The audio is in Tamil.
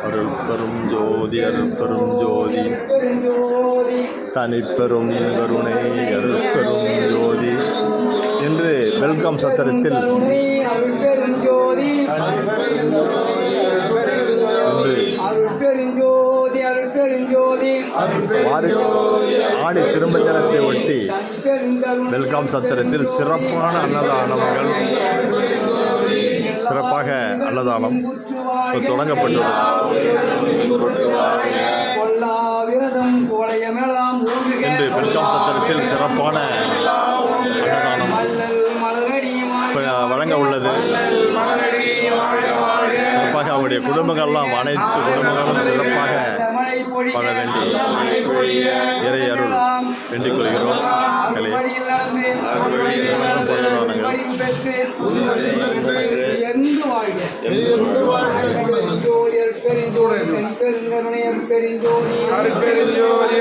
அருள் பெரும் ஜோதி தனிப்பெரும் கருணை அருள் பெரும் ஜோதி என்று வெல்கம் சத்திரத்தில் ஆடி திருமஞ்சனத்தை ஒட்டி வெல்கம் சத்திரத்தில் சிறப்பான அன்னதானங்கள் சிறப்பாக அன்னதானம் தொடங்கப்பட்டுள்ளது. இன்று வெல்கம் சத்திரத்தில் சிறப்பான அன்னதானம் வழங்க உள்ளது. சிறப்பாக அவருடைய குடும்பங்கள்லாம் அனைத்து குடும்பங்களும் சிறப்பாக வாழ வேண்டி இறை அருள் வேண்டிக் கொள்கிறோம். பெருஞ்சோதி